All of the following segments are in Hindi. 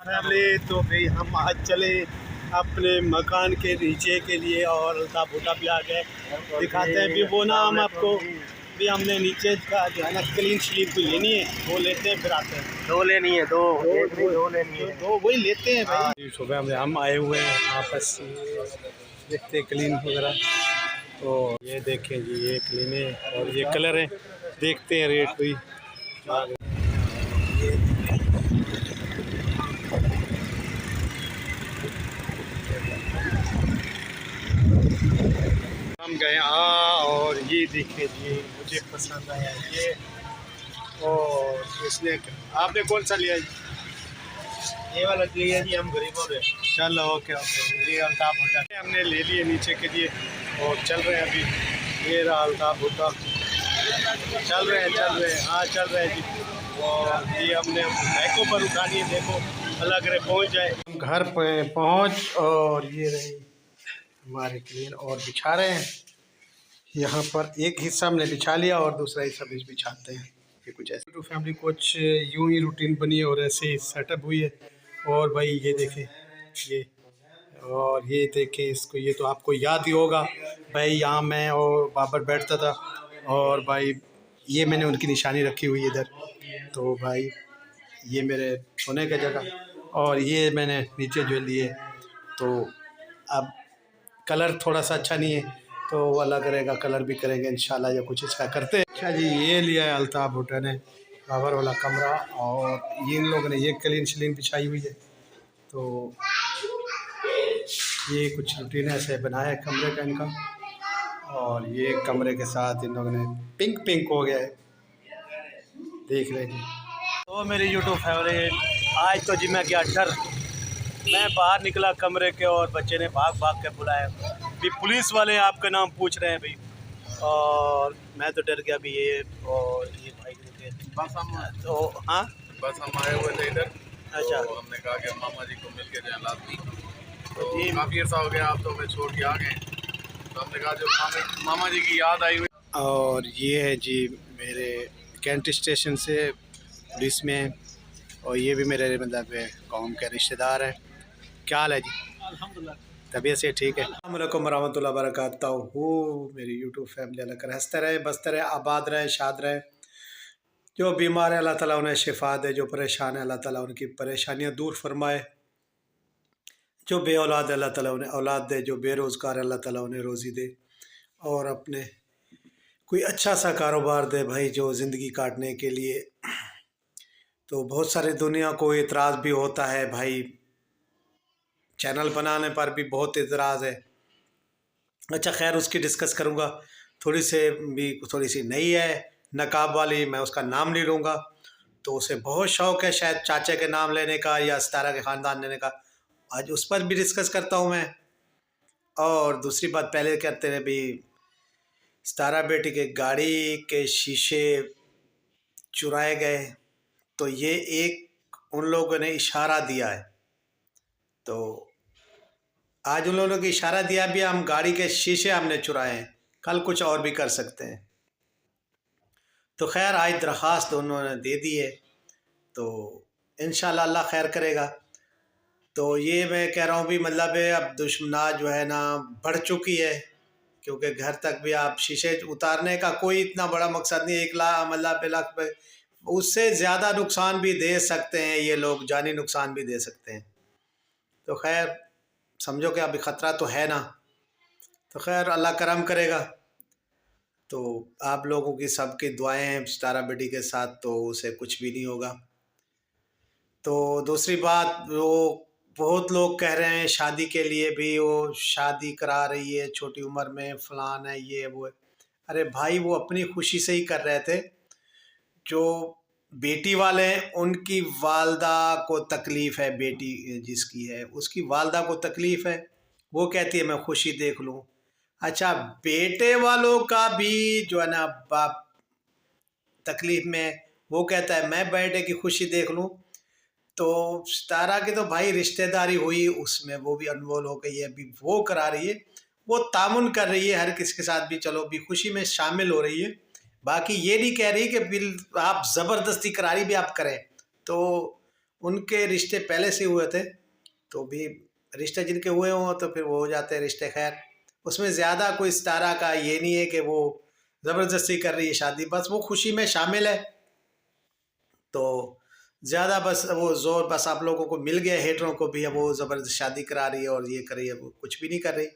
फैमिली तो भाई हम आज चले अपने मकान के नीचे के लिए और अल्ताफ भुट्टा भी आ गए। दिखाते हैं भी वो ना हम आपको भी हमने नीचे का जो है ना क्लीन स्लीप भी लेनी है, वो लेते हैं फिर आते हैं। दो लेनी है, दो लेनी है, दो वही लेते हैं भाई। सुबह हम आए हुए हैं आपस देखते हैं क्लीन वगैरह। तो ये देखें जी, ये क्लीन है और ये कलर है, देखते हैं रेट भी। हम गए और ये देखिए जी, मुझे पसंद आया ये। और इसने आपने कौन सा लिया जी? ये वाला लिया जी, हम गरीबों में। चलो ओके ओके, ये अल्ताफ भुट्टा हमने ले लिए नीचे के लिए और चल रहे हैं अभी। ये रहा अल्ताफ भुट्टा, चल रहे हैं हाँ चल रहे हैं जी। और ये हमने बाइकों पर उठानी है, देखो अल्लाह करे पहुँच जाए। हम घर पे पहुँच और ये रही हमारे क्लीन और बिछा रहे हैं यहाँ पर। एक हिस्सा हमने बिछा लिया और दूसरा हिस्सा भी बिछाते हैं। ये कुछ ऐसे तो फैमिली कुछ यूं ही रूटीन बनी है और ऐसे ही सेटअप हुई है। और भाई ये देखें ये, और ये देखें इसको, ये तो आपको याद ही होगा भाई, यहाँ मैं और बाबर बैठता था और भाई ये मैंने उनकी निशानी रखी हुई है इधर। तो भाई ये मेरे सोने का जगह और ये मैंने नीचे जो लिए। तो अब कलर थोड़ा सा अच्छा नहीं है तो वो अलग करेगा, कलर भी करेंगे इंशाल्लाह, या कुछ इसका करते हैं। अच्छा जी, ये लिया है अल्ताफ भुट्टा ने बाबर वाला कमरा और इन लोगों ने ये क्लीन शलीन बिछाई हुई है। तो ये कुछ रूटीन ऐसे बनाया है कमरे का इनका। और ये कमरे के साथ इन लोगों ने पिंक पिंक हो गया है, देख रहे जी। तो मेरी यूट्यूब फेवरेट आज तो जी मैं क्या डर, मैं बाहर निकला कमरे के और बच्चे ने भाग भाग के बुलाया भी, पुलिस वाले आपका नाम पूछ रहे हैं भाई। और मैं तो डर गया भी ये। और ये भाई बस हम तो हाँ बस हम आए हुए थे इधर। अच्छा, तो हमने कहा कि मामा जी को मिल के जाए लाजमी। तो काफ़ी अर्सा हो गया, आप तो हमें छोड़ के आ गए। तो हमने कहा जो मामा जी की याद आई हुई। और ये है जी मेरे कैंट स्टेशन से पुलिस में है और ये भी मेरे मतलब कौम के रिश्तेदार हैं। क्या हाल है जी? अल्हम्दुलिल्लाह, तबीयत से ठीक है। अस्सलामुअलैकुम वरहमतुल्लाहि वबरकातुहू। मेरी यूट्यूब फैमिली अल्लाह कर हंसते रहे, बसते रहे, आबाद रहे, शाद रहे। जो बीमार है अल्लाह ताला उन्हें शिफा दे, जो परेशान है अल्लाह ताला उनकी परेशानियां दूर फरमाए। जो बे औलाद है अल्लाह ताला उन्हें औलाद दे, जो बेरोज़गार है अल्लाह ताला उन्हें रोज़ी दे और अपने कोई अच्छा सा कारोबार दे भाई, जो ज़िंदगी काटने के लिए। तो बहुत सारी दुनिया को एतराज़ भी होता है भाई, चैनल बनाने पर भी बहुत एतराज़ है। अच्छा खैर उसकी डिस्कस करूँगा। थोड़ी सी नई है नकाब वाली, मैं उसका नाम नहीं लूँगा। तो उसे बहुत शौक़ है शायद चाचा के नाम लेने का या सितारा के ख़ानदान लेने का, आज उस पर भी डिस्कस करता हूँ मैं। और दूसरी बात पहले कहते हैं भी, सितारा बेटी के गाड़ी के शीशे चुराए गए, तो ये एक उन लोगों ने इशारा दिया है। तो आज उन लोगों ने इशारा दिया भी, हम गाड़ी के शीशे हमने चुराए हैं, कल कुछ और भी कर सकते हैं। तो खैर आज दरख्वास्त उन्होंने दे दी है, तो इंशाल्लाह अल्लाह खैर करेगा। तो ये मैं कह रहा हूँ भी मतलब है अब दुश्मनात जो है ना बढ़ चुकी है, क्योंकि घर तक भी आप शीशे उतारने का कोई इतना बड़ा मकसद नहीं, 1 लाख मतलब 1 लाख पे उससे ज़्यादा नुकसान भी दे सकते हैं ये लोग, जानी नुकसान भी दे सकते हैं। तो खैर समझो कि अभी ख़तरा तो है ना, तो खैर अल्लाह करम करेगा। तो आप लोगों की सबकी दुआएं हैं सितारा बेटी के साथ, तो उसे कुछ भी नहीं होगा। तो दूसरी बात, वो बहुत लोग कह रहे हैं शादी के लिए भी वो शादी करा रही है छोटी उम्र में, फलान है ये वो है। अरे भाई वो अपनी खुशी से ही कर रहे थे। जो बेटी वाले हैं उनकी वालदा को तकलीफ़ है, बेटी जिसकी है उसकी वालदा को तकलीफ़ है, वो कहती है मैं खुशी देख लूँ। अच्छा बेटे वालों का भी जो है ना बाप तकलीफ़ में, वो कहता है मैं बेटे की खुशी देख लूँ। तो सितारा की तो भाई रिश्तेदारी हुई उसमें वो भी अनमोल हो गई है, अभी वो करा रही है, वो तामुन कर रही है हर किसी के साथ भी, चलो भी खुशी में शामिल हो रही है। बाकी ये नहीं कह रही कि बिल आप ज़बरदस्ती करारी भी आप करें। तो उनके रिश्ते पहले से हुए थे, तो भी रिश्ते जिनके हुए हों तो फिर वो हो जाते हैं रिश्ते। खैर उसमें ज़्यादा कोई सितारा का ये नहीं है कि वो ज़बरदस्ती कर रही है शादी, बस वो खुशी में शामिल है। तो ज़्यादा बस वो जोर बस आप लोगों को मिल गया, हेटरों को भी, अब वो ज़बरदस्त शादी करा रही है और ये कर रही है, वो कुछ भी नहीं कर रही।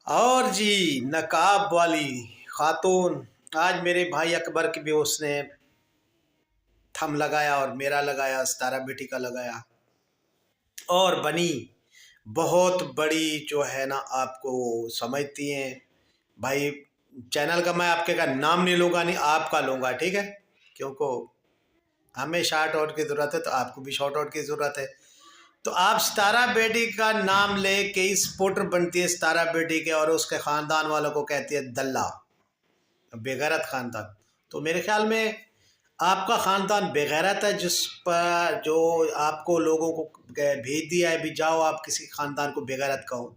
और जी नकाब वाली खातून, आज मेरे भाई अकबर की भी उसने थम लगाया और मेरा लगाया, सितारा बेटी का लगाया, और बनी बहुत बड़ी जो है ना, आपको समझती हैं भाई। चैनल का मैं आपके का नाम नहीं लूँगा, नहीं आपका लूँगा, ठीक है, क्योंकि हमें शार्ट आउट की ज़रूरत है तो आपको भी शॉर्ट आउट की ज़रूरत है। तो आप सितारा बेटी का नाम ले के ही सपोर्टर बनती है सितारा बेटी के, और उसके ख़ानदान वालों को कहती है दल्ला, बेगैरत ख़ानदान। तो मेरे ख्याल में आपका ख़ानदान बेगैरत है, जिस पर जो आपको लोगों को भेज दिया है भी जाओ आप किसी ख़ानदान को बेगैरत कहो।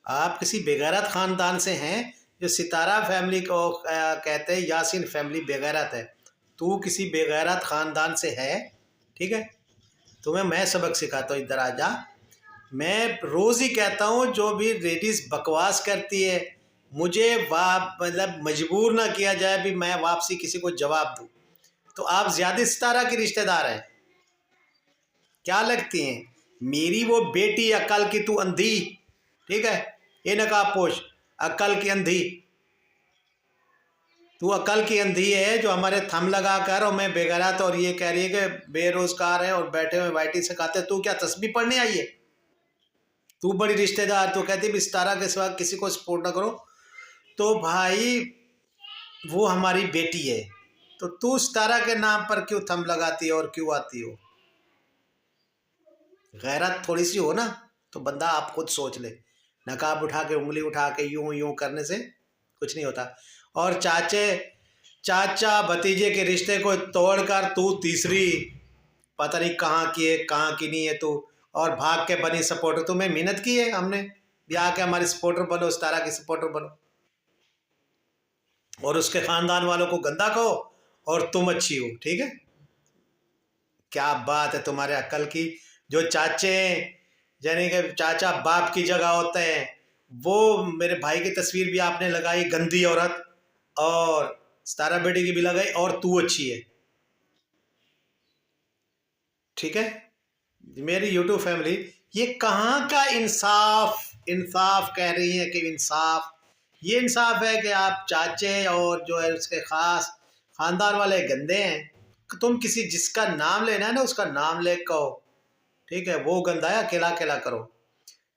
आप किसी बेगैरत ख़ानदान से हैं, जो सितारा फैमिली को कहते हैं यासीन फैमिली बेगैरत है। तू किसी बेगैरत ख़ानदान से है, ठीक है, तुम्हें मैं सबक सिखाता हूँ, इधर आ जा। मैं रोज़ ही कहता हूँ जो भी लेडीज़ बकवास करती है, मुझे मतलब मजबूर ना किया जाए भी मैं वापसी किसी को जवाब दूँ। तो आप ज़्यादा सितारा की रिश्तेदार हैं, क्या लगती हैं? मेरी वो बेटी अकल की तू अंधी, ठीक है, ये नकाबपोश अकल की अंधी, तू अकल की अंधी है जो हमारे थम लगा कर, और मैं बेगैरत और ये कह रही है कि बेरोजगार है और बैठे हुए वाइटी से खाते। तू क्या तस्बीह पढ़ने आई है? तू बड़ी रिश्तेदार, तो कहती है सितारा के सिवा किसी को सपोर्ट ना करो। तो भाई वो हमारी बेटी है, तो तू सितारा के नाम पर क्यों थम लगाती है और क्यों आती हो? गैरत थोड़ी सी हो ना, तो बंदा आप खुद सोच ले। नकाब उठा के उंगली उठा के यूं यूं करने से कुछ नहीं होता। और चाचा भतीजे के रिश्ते को तोड़कर तू तीसरी पता नहीं कहाँ की है कहाँ की नहीं है तू, और भाग के बनी सपोर्टर। तुम्हें मेहनत की है हमने भी, आके हमारी सपोर्टर बनो, सितारा की सपोर्टर बनो, और उसके ख़ानदान वालों को गंदा कहो और तुम अच्छी हो, ठीक है। क्या बात है तुम्हारे अक्ल की। जो चाचे यानी कि चाचा बाप की जगह होते हैं, वो मेरे भाई की तस्वीर भी आपने लगाई, गंदी औरत, और सितारा बेटी की भी लगाई, और तू अच्छी है, ठीक है। मेरी यूट्यूब फैमिली, ये कहाँ का इंसाफ कह रही है कि इंसाफ, ये इंसाफ है कि आप चाचे और जो है उसके ख़ास ख़ानदान वाले गंदे हैं। तुम किसी जिसका नाम लेना है ना उसका नाम ले कहो, ठीक है, वो गंदा है, अकेला अकेला करो।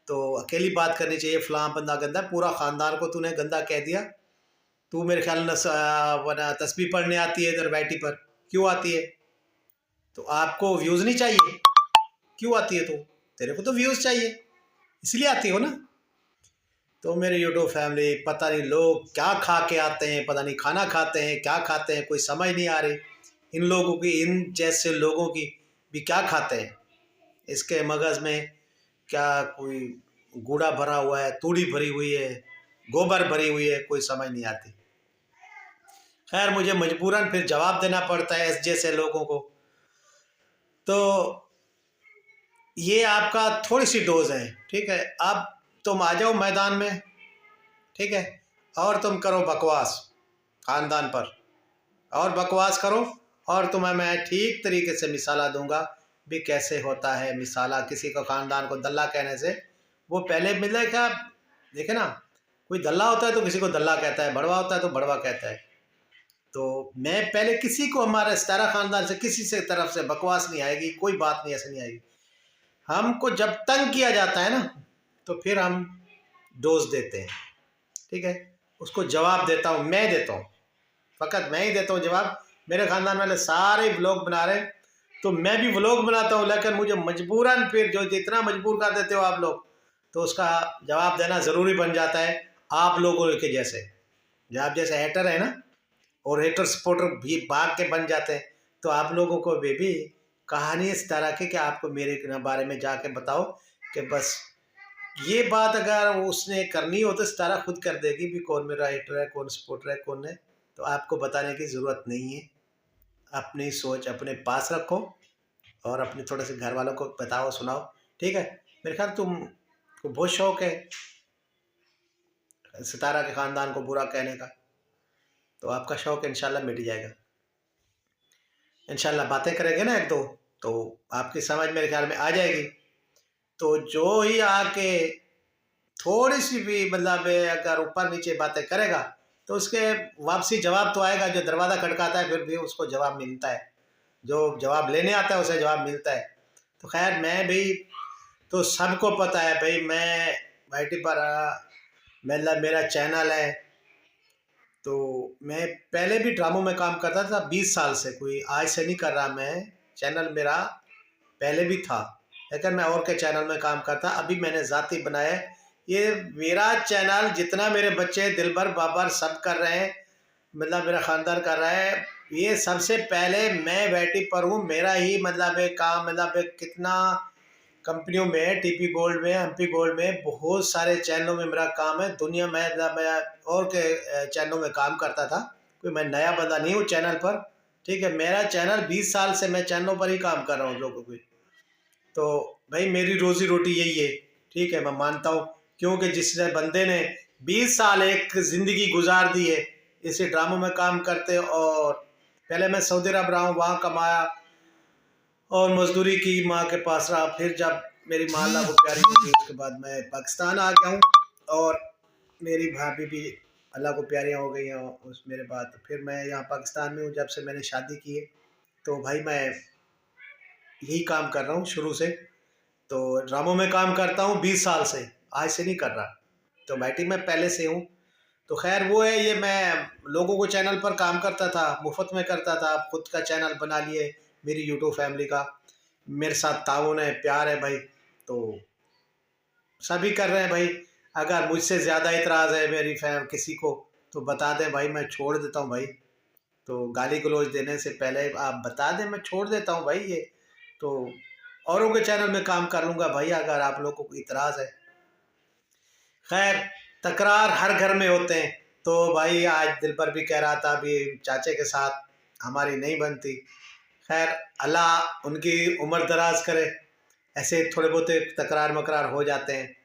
तो अकेली बात करनी चाहिए, फ़लाँ बंदा गंदा है, पूरा ख़ानदान को तूने गंदा कह दिया। तू मेरे ख्याल में तस्बीह पढ़ने आती है इधर बैठी पर, क्यों आती है? तो आपको व्यूज़ नहीं चाहिए? क्यों आती है? तो तेरे को तो व्यूज़ चाहिए, इसलिए आती हो ना। तो मेरे यूट्यूब फैमिली, पता नहीं लोग क्या खा के आते हैं, पता नहीं खाना खाते हैं क्या खाते हैं, कोई समझ नहीं आ रही इन लोगों की, इन जैसे लोगों की भी क्या खाते हैं। इसके मगज़ में क्या कोई गूड़ा भरा हुआ है, तूड़ी भरी हुई है, गोबर भरी हुई है, कोई समझ नहीं आती। खैर मुझे मजबूरन फिर जवाब देना पड़ता है इस जैसे लोगों को। तो ये आपका थोड़ी सी डोज है, ठीक है। अब तुम आ जाओ मैदान में, ठीक है, और तुम करो बकवास ख़ानदान पर, और बकवास करो, और तुम्हें मैं ठीक तरीके से मिसाला दूंगा भी कैसे होता है मिसाला किसी को ख़ानदान को दल्ला कहने से। वो पहले मिले क्या, देखे ना, कोई दल्ला होता है तो किसी को दल्ला कहता है, बड़वा होता है तो बड़वा कहता है। तो मैं पहले किसी को, हमारे सितारा ख़ानदान से किसी से तरफ से बकवास नहीं आएगी, कोई बात नहीं ऐसे नहीं आएगी। हमको जब तंग किया जाता है ना, तो फिर हम डोज देते हैं, ठीक है, उसको जवाब देता हूँ, मैं देता हूँ, फ़कत मैं ही देता हूँ जवाब। मेरे ख़ानदान वाले सारे व्लॉग बना रहे हैं, तो मैं भी व्लॉग बनाता हूँ, लेकिन मुझे मजबूरन फिर जो जितना मजबूर कर देते हो आप लोग, तो उसका जवाब देना ज़रूरी बन जाता है। आप लोगों के जैसे, जो आप जैसे हेटर है ना, और हेटर सपोर्टर भी भाग के बन जाते हैं, तो आप लोगों को भी कहानी इस तरह की कि आपको मेरे बारे में जाके बताओ कि बस ये बात अगर उसने करनी हो तो सितारा खुद कर देगी भी कौन मेरा हेटर है, कौन सपोर्टर है, कौन है। तो आपको बताने की ज़रूरत नहीं है, अपनी सोच अपने पास रखो और अपने थोड़े से घर वालों को बताओ सुनाओ, ठीक है। मेरे ख्याल तुम को बहुत शौक है सितारा के ख़ानदान को बुरा कहने का, तो आपका शौक इंशाल्लाह मिट जाएगा। इंशाल्लाह बातें करेंगे ना एक दो, तो आपकी समझ मेरे ख्याल में आ जाएगी। तो जो ही आके थोड़ी सी भी मतलब अगर ऊपर नीचे बातें करेगा तो उसके वापसी जवाब तो आएगा। जो दरवाज़ा खटकाता है फिर भी उसको जवाब मिलता है, जो जवाब लेने आता है उसे जवाब मिलता है। तो खैर मैं भी, तो सबको पता है भाई मैं वाईटी पर मतलब मेरा चैनल है, तो मैं पहले भी ड्रामों में काम करता था 20 साल से, कोई आज से नहीं कर रहा मैं। चैनल मेरा पहले भी था लेकिन मैं और के चैनल में काम करता, अभी मैंने ज़ाती बनाया है। ये मेरा चैनल जितना मेरे बच्चे दिलबर बाबर सब कर रहे हैं, मतलब मेरा ख़ानदान कर रहा है, ये सबसे पहले मैं वाईटी पर हूँ। मेरा ही मतलब एक काम, मतलब कितना कंपनियों में, टीपी गोल्ड में, एमपी गोल्ड में, बहुत सारे चैनलों में मेरा काम है। दुनिया में मतलब मैं और के चैनलों में काम करता था, कोई मैं नया बंदा नहीं हूँ चैनल पर, ठीक है। मेरा चैनल 20 साल से मैं चैनलों पर ही काम कर रहा हूँ लोगों को। तो भाई मेरी रोज़ी रोटी यही है, ठीक है, मैं मानता हूँ, क्योंकि जिस बंदे ने 20 साल एक ज़िंदगी गुजार दी है इसी ड्रामों में काम करते, और पहले मैं सऊदी अरब रहा हूँ, वहाँ कमाया और मजदूरी की, माँ के पास रहा। फिर जब मेरी माँ अल्लाह को प्यारी हो गई उसके बाद मैं पाकिस्तान आ गया हूँ, और मेरी भाभी भी अल्लाह को प्यारी हो गई हैं उस मेरे बाद। फिर मैं यहाँ पाकिस्तान में हूँ जब से मैंने शादी की है। तो भाई मैं यही काम कर रहा हूँ शुरू से, तो ड्रामों में काम करता हूँ 20 साल से, आज से नहीं कर रहा। तो वाईटी में पहले से हूँ। तो खैर वो है, ये मैं लोगों को चैनल पर काम करता था, मुफ्त में करता था, अब खुद का चैनल बना लिए मेरी यूट्यूब फैमिली का। मेरे साथ ताउन है, प्यार है भाई, तो सभी कर रहे हैं भाई। अगर मुझसे ज़्यादा इतराज़ है मेरी फैम किसी को तो बता दें भाई, मैं छोड़ देता हूँ भाई। तो गाली गलौज देने से पहले आप बता दें, मैं छोड़ देता हूँ भाई। ये तो औरों के चैनल में काम कर लूँगा भाई अगर आप लोगों को इतराज़ है। खैर तकरार हर घर में होते हैं, तो भाई आज दिलबर भी कह रहा था अभी चाचे के साथ हमारी नहीं बनती। खैर अल्लाह उनकी उम्र दराज करे, ऐसे थोड़े बहुत तकरार मकरार हो जाते हैं,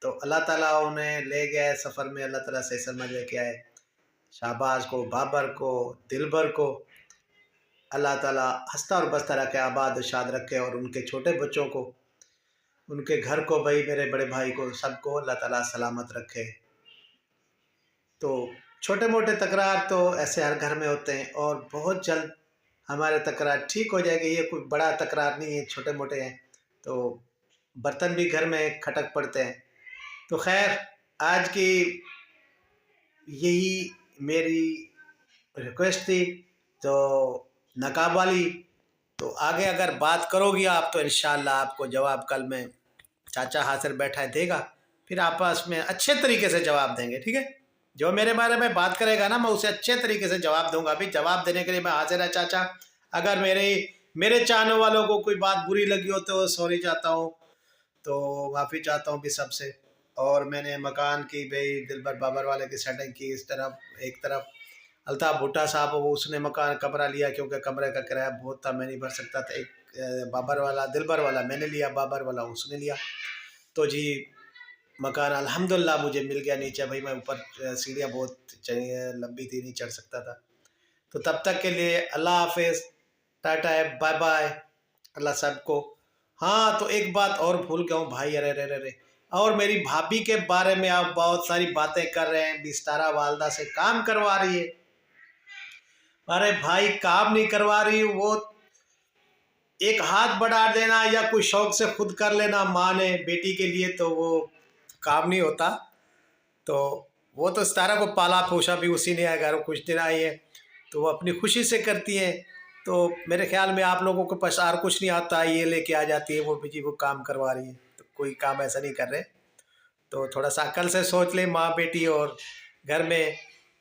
तो अल्लाह ताला उन्हें ले गया सफ़र में, अल्लाह ताला सही समझ लेके आए। शाहबाज को, बाबर को, दिलबर को अल्लाह ताला हंसता और बसता रखे, आबाद शाद रखे, और उनके छोटे बच्चों को, उनके घर को, भाई मेरे बड़े भाई को, सबको अल्लाह ताला सलामत रखे। तो छोटे मोटे तकरार तो ऐसे हर घर में होते हैं, और बहुत जल्द हमारे तकरार ठीक हो जाएगी। ये कोई बड़ा तकरार नहीं है, छोटे मोटे हैं, तो बर्तन भी घर में खटक पड़ते हैं। तो खैर आज की यही मेरी रिक्वेस्ट थी, तो नकाब वाली। तो आगे अगर बात करोगी आप तो इंशाल्लाह आपको जवाब कल में चाचा हाजिर बैठा है देगा, फिर आपस में अच्छे तरीके से जवाब देंगे, ठीक है। जो मेरे बारे में बात करेगा ना मैं उसे अच्छे तरीके से जवाब दूंगा। अभी जवाब देने के लिए मैं हाजिर है चाचा। अगर मेरे चाहने वालों को कोई बात बुरी लगी हो तो सॉरी चाहता हूँ, तो माफ़ी चाहता हूँ भी सबसे। और मैंने मकान की भाई दिलबर बाबर वाले की सेटिंग की, इस तरफ एक तरफ अल्ताफ़ भुट्टा साहब वो उसने मकान कमरा लिया क्योंकि कमरे का किराया बहुत था, मैं नहीं भर सकता था। एक बाबर वाला दिलबर वाला मैंने लिया, बाबर वाला उसने लिया। तो जी मकान अल्हम्दुलिल्लाह मुझे मिल गया नीचे। भाई मैं ऊपर सीढ़ियाँ बहुत लंबी थी, नहीं चढ़ सकता था। तो तब तक के लिए अल्लाह हाफिज़, टाटा है, बाय बाय, अल्लाह सबको। हाँ तो एक बात और भूल गया हूँ भाई, अरे अरे अरे, और मेरी भाभी के बारे में आप बहुत सारी बातें कर रहे हैं, बिस्तारा वालदा से काम करवा रही है। अरे भाई काम नहीं करवा रही, वो एक हाथ बढ़ा देना या कोई शौक से खुद कर लेना माँ ने बेटी के लिए, तो वो काम नहीं होता। तो वो तो सितारा को पाला पोसा भी उसी ने, अगर कुछ दिन आई है तो वो अपनी खुशी से करती है। तो मेरे ख्याल में आप लोगों के पास और कुछ नहीं आता, ये लेके आ जाती है वो जी वो काम करवा रही है, तो कोई काम ऐसा नहीं कर रहे। तो थोड़ा सा अकल से सोच ले माँ बेटी, और घर में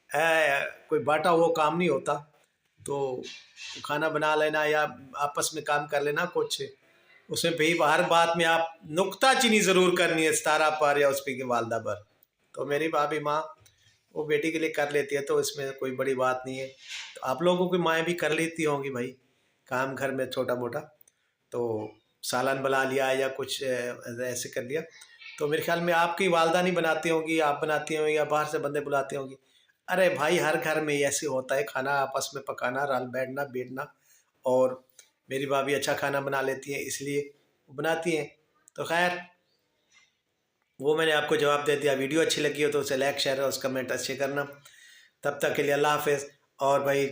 है कोई बांटा हुआ काम नहीं होता। तो खाना बना लेना या आपस में काम कर लेना कुछ, उसमें भी हर बात में आप नुक्ताचीनी ज़रूर करनी है सितारा पर या उस पे की वालदा पर। तो मेरी भाभी माँ वो बेटी के लिए कर लेती है, तो इसमें कोई बड़ी बात नहीं है। तो आप लोगों की माएँ भी कर लेती होंगी भाई काम घर में छोटा मोटा, तो सालन बना लिया या कुछ ऐसे कर लिया। तो मेरे ख्याल में आपकी वालदा नहीं बनाती होंगी, आप बनाती होंगी या बाहर से बंदे बुलाती होंगी। अरे भाई हर घर में ऐसे होता है, खाना आपस में पकाना, रल बैठना बैठना। और मेरी भाभी अच्छा खाना बना लेती है इसलिए वो बनाती हैं। तो खैर वो मैंने आपको जवाब दे दिया। वीडियो अच्छी लगी हो तो उसे लाइक शेयर और कमेंट अच्छे करना। तब तक के लिए अल्लाह हाफिज़। और भाई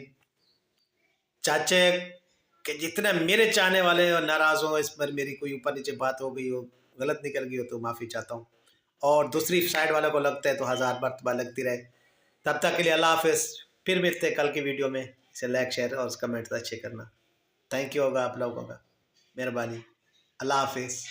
चाचे के जितने मेरे चाहने वाले और नाराज़ हो इस पर, मेरी कोई ऊपर नीचे बात हो गई हो, गलत निकल गई हो, तो माफ़ी चाहता हूँ। और दूसरी साइड वालों को लगता है तो हज़ार मरतबा लगती रहे। तब तक के लिए अल्लाह हाफिज़। फिर मिलते हैं कल की वीडियो में। इसे लाइक शेयर और कमेंट अच्छे करना। थैंक यू होगा आप लोगों का, मेहरबानी। अल्लाह हाफिज़।